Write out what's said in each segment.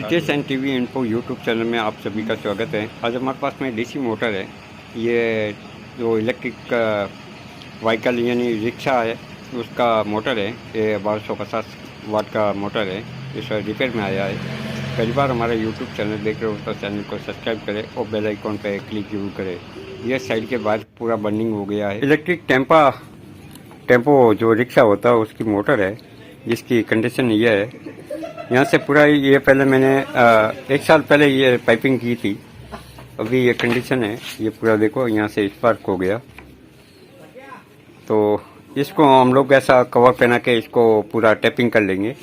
Ritesh and TV info YouTube channel में आप सभी का स्वागत है। आज हमारे पास में डीसी मोटर है। ये जो इलेक्ट्रिक व्हीकल यानी रिक्शा है उसका मोटर है। ये 1250 वाट का मोटर है। इस रिपेयर में आया है। पहली बार हमारा यूट्यूब चैनल देख रहे हो तो चैनल को सब्सक्राइब करें और बेल आइकॉन पर क्लिक जरूर करें। ये साइड के बाद पूरा बर्निंग हो गया है। इलेक्ट्रिक टेम्पो जो रिक्शा होता है उसकी मोटर है, जिसकी कंडीशन ये है। यहाँ से पूरा ये पहले मैंने 1 साल पहले ये पाइपिंग की थी। अभी ये कंडीशन है। ये पूरा देखो यहाँ से स्पार्क हो गया। तो इसको हम लोग ऐसा कवर पहना के इसको पूरा टैपिंग कर लेंगे।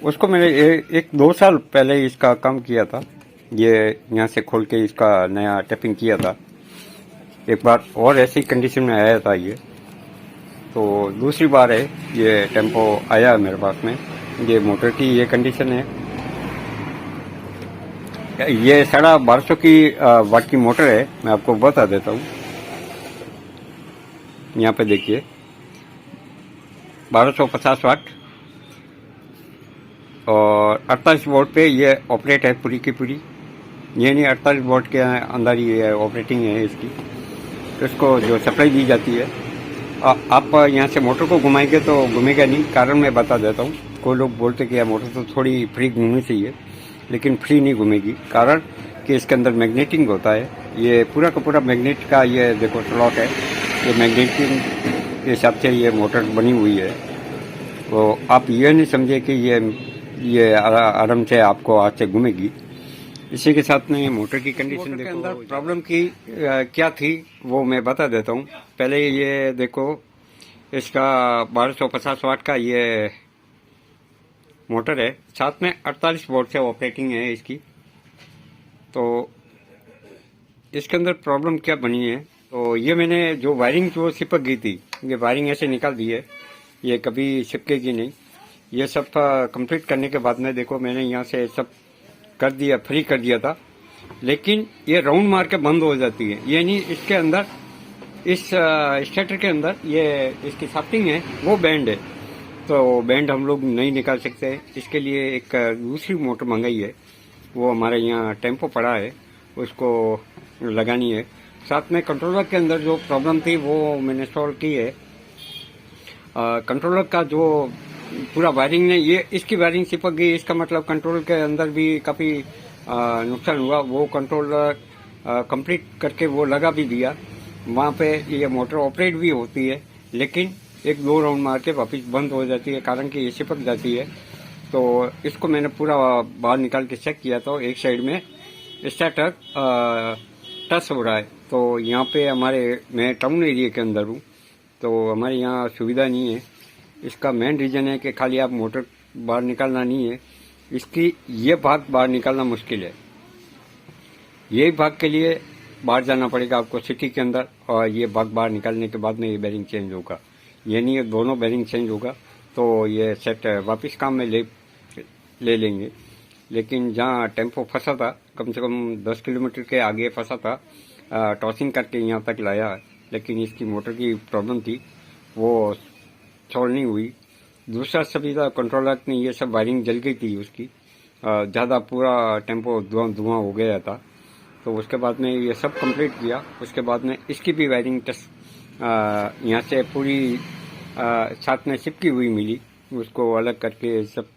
उसको मैंने 1-2 साल पहले इसका काम किया था। ये यहाँ से खोल के इसका नया टैपिंग किया था। एक बार और ऐसी कंडीशन में आया था ये। तो दूसरी बार है ये टेम्पो आया मेरे पास में। ये मोटर की ये कंडीशन है। ये 1250 की वाट की मोटर है। मैं आपको बता देता हूँ। यहाँ पे देखिए 1250 वाट और 48 वोल्ट पे ये ऑपरेट है पूरी की पूरी। ये नहीं 48 वोल्ट के अंदर ही ये ऑपरेटिंग है इसकी। इसको जो सप्लाई दी जाती है आप यहाँ से मोटर को घुमाएंगे तो घूमेगा नहीं। कारण मैं बता देता हूँ। कोई लोग बोलते कि यह मोटर तो थोड़ी फ्री घूमनी चाहिए, लेकिन फ्री नहीं घूमेगी। कारण कि इसके अंदर मैग्नेटिंग होता है। ये पूरा का पूरा मैग्नेट का ये देखो स्लॉट है। ये मैग्नेटिंग के हिसाब से ये मोटर बनी हुई है। तो आप ये नहीं समझे कि ये आराम से आपको हाथ से घूमेगी। इसी के साथ में मोटर की कंडीशन देखो। अंदर प्रॉब्लम की क्या थी वो मैं बता देता हूँ। पहले ये देखो इसका 1250 वाट का ये मोटर है, साथ में 48 वोल्ट से ऑपरेटिंग है इसकी। तो इसके अंदर प्रॉब्लम क्या बनी है, तो ये मैंने जो वायरिंग जो चिपक गई थी, ये वायरिंग ऐसे निकाल दी है। ये कभी चिपकेगी नहीं। ये सब कंप्लीट करने के बाद में देखो मैंने यहाँ से सब कर दिया, फ्री कर दिया था। लेकिन ये राउंड मार के बंद हो जाती है। ये नहीं, इसके अंदर इस स्टेटर के अंदर ये इसकी शाफ्टिंग है वो बैंड है। तो बैंड हम लोग नहीं निकाल सकते। इसके लिए एक दूसरी मोटर मंगाई है। वो हमारे यहाँ टेम्पो पड़ा है, उसको लगानी है। साथ में कंट्रोलर के अंदर जो प्रॉब्लम थी वो मैंने सॉल्व की है। कंट्रोलर का जो पूरा वायरिंग ने ये इसकी वायरिंग चिपक गई। इसका मतलब कंट्रोल के अंदर भी काफ़ी नुकसान हुआ। वो कंट्रोलर कंप्लीट करके वो लगा भी दिया। वहाँ पे ये मोटर ऑपरेट भी होती है, लेकिन 1-2 राउंड मार के वापस बंद हो जाती है। कारण कि ये चिपक जाती है। तो इसको मैंने पूरा बाहर निकाल के चेक किया तो एक साइड में स्टार्टर टच हो रहा है। तो यहाँ पे मैं टाउन एरिया के अंदर हूँ, तो हमारे यहाँ सुविधा नहीं है। इसका मेन रीज़न है कि खाली आप मोटर बाहर निकालना नहीं है, इसकी ये भाग बाहर निकालना मुश्किल है। यही भाग के लिए बाहर जाना पड़ेगा आपको सिटी के अंदर, और ये भाग बाहर निकालने के बाद में ये बेरिंग चेंज होगा। ये नहीं, दोनों बेरिंग चेंज होगा तो ये सेट वापस काम में ले लेंगे। लेकिन जहाँ टेम्पो फंसा था, कम से कम 10 किलोमीटर के आगे फंसा था, टॉसिंग करके यहाँ तक लाया है। लेकिन इसकी मोटर की प्रॉब्लम थी, वो सॉल्व नहीं हुई। दूसरा सुविधा कंट्रोलर ने ये सब वायरिंग जल गई थी उसकी, ज़्यादा पूरा टेम्पो धुआं हो गया था। तो उसके बाद में ये सब कंप्लीट किया। उसके बाद में इसकी भी वायरिंग यहाँ से पूरी साथ में चिपकी हुई मिली। उसको अलग करके सब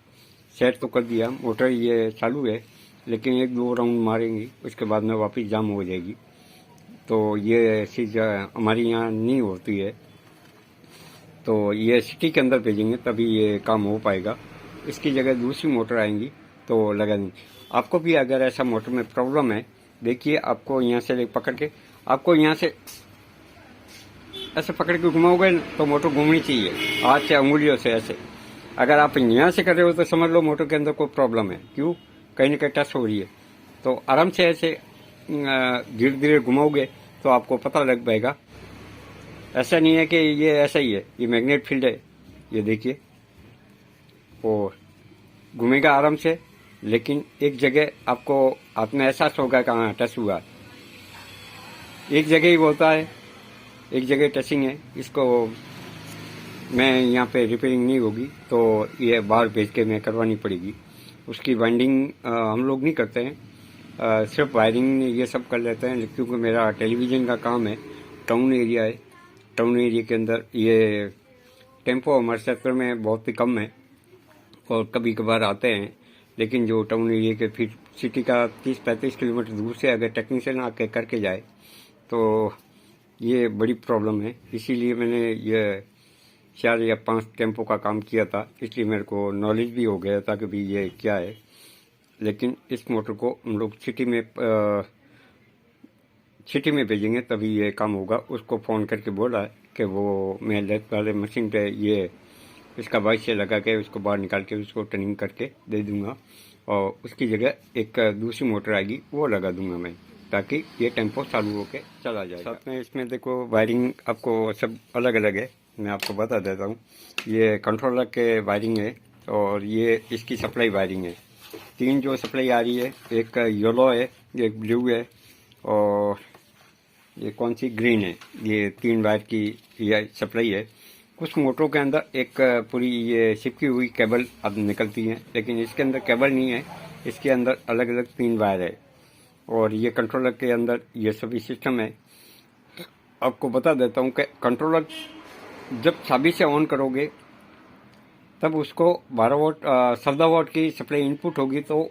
सेट तो कर दिया। मोटर ये चालू है, लेकिन 1-2 राउंड मारेंगी, उसके बाद में वापस जाम हो जाएगी। तो ये चीज़ हमारी यहाँ नहीं होती है। तो ये सिटी के अंदर भेजेंगे तभी ये काम हो पाएगा। इसकी जगह दूसरी मोटर आएंगी तो लगा देंगे। आपको भी अगर ऐसा मोटर में प्रॉब्लम है, देखिए आपको यहाँ से पकड़ के, आपको यहाँ से ऐसे पकड़ के घुमाओगे तो मोटर घूमनी चाहिए हाथ से, अंगुलियों से ऐसे। अगर आप यहाँ से कर रहे हो तो समझ लो मोटर के अंदर कोई प्रॉब्लम है। क्यों? कहीं ना कहीं टच हो रही है। तो आराम से ऐसे धीरे धीरे घुमाओगे तो आपको पता लग पाएगा। ऐसा नहीं है कि ये ऐसा ही है, ये मैग्नेट फील्ड है। ये देखिए, और घूमेगा आराम से। लेकिन एक जगह आपको हाथ में एहसास होगा कहाँ टच हुआ। एक जगह ही होता है, एक जगह टचिंग है। इसको मैं यहाँ पे रिपेयरिंग नहीं होगी तो ये बाहर भेज के मैं करवानी पड़ेगी। उसकी वाइंडिंग हम लोग नहीं करते हैं, सिर्फ वायरिंग ये सब कर लेते हैं, क्योंकि मेरा टेलीविज़न का काम है। टाउन एरिया है, टाउन एरिया के अंदर ये टेम्पो हमारे सेक्टर में बहुत ही कम है और कभी कभार आते हैं, लेकिन जो टाउन एरिया के फिर सिटी का 30-35 किलोमीटर दूर से अगर टेक्नीशियन आके करके जाए तो ये बड़ी प्रॉब्लम है। इसीलिए मैंने ये 4 या 5 टेम्पो का काम किया था, इसलिए मेरे को नॉलेज भी हो गया था कि भाई ये क्या है। लेकिन इस मोटर को हम लोग सिटी में भेजेंगे तभी ये काम होगा। उसको फ़ोन करके बोला है कि वो मैं लेथ वाले मशीन पे ये इसका वाइस से लगा के उसको बाहर निकाल के उसको टर्निंग करके दे दूंगा और उसकी जगह एक दूसरी मोटर आएगी वो लगा दूंगा मैं, ताकि ये टेम्पो चालू होके चला जाए। साथ में इसमें देखो वायरिंग आपको सब अलग अलग है, मैं आपको बता देता हूँ। ये कंट्रोलर के वायरिंग है और ये इसकी सप्लाई वायरिंग है। 3 जो सप्लाई आ रही है, एक येलो है, एक ब्लू है और ये कौन सी ग्रीन है। ये 3 वायर की ये सप्लाई है। कुछ मोटरों के अंदर एक पूरी ये चिपकी हुई केबल अब निकलती है, लेकिन इसके अंदर केबल नहीं है, इसके अंदर अलग अलग 3 वायर है और ये कंट्रोलर के अंदर ये सभी सिस्टम है। आपको बता देता हूँ कि कंट्रोलर जब चाबी से ऑन करोगे तब उसको 12 वोल्ट 14 वोल्ट की सप्लाई इनपुट होगी तो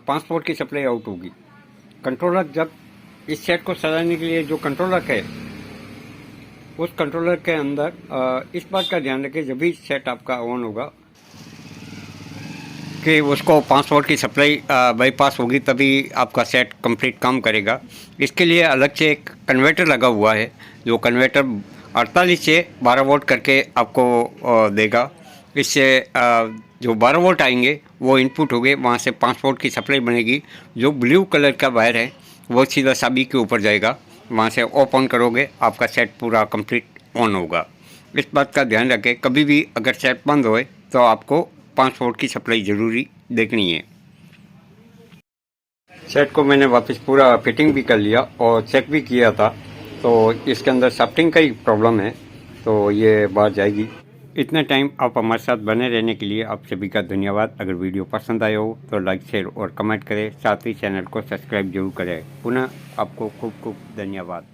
5 वोल्ट की सप्लाई आउट होगी। कंट्रोलर जब इस सेट को चलाने के लिए जो कंट्रोलर है उस कंट्रोलर के अंदर इस बात का ध्यान रखें, जब भी सेट आपका ऑन होगा कि उसको 5 वोल्ट की सप्लाई बाईपास होगी तभी आपका सेट कंप्लीट काम करेगा। इसके लिए अलग से एक कन्वर्टर लगा हुआ है, जो कन्वर्टर 48 से 12 वोल्ट करके आपको देगा। इससे जो 12 वोल्ट आएंगे वो इनपुट हो गए, वहाँ से 5 वोल्ट की सप्लाई बनेगी। जो ब्लू कलर का वायर है वो सीधा चाबी के ऊपर जाएगा, वहाँ से ऑफ ऑन करोगे आपका सेट पूरा कंप्लीट ऑन होगा। इस बात का ध्यान रखें, कभी भी अगर सेट बंद होए तो आपको 5 वोल्ट की सप्लाई ज़रूरी देखनी है। सेट को मैंने वापस पूरा फिटिंग भी कर लिया और चेक भी किया था, तो इसके अंदर शाफ्टिंग का ही प्रॉब्लम है, तो ये बात जाएगी। इतने टाइम आप हमारे साथ बने रहने के लिए आप सभी का धन्यवाद। अगर वीडियो पसंद आया हो तो लाइक, शेयर और कमेंट करें, साथ ही चैनल को सब्सक्राइब जरूर करें। पुनः आपको खूब खूब धन्यवाद।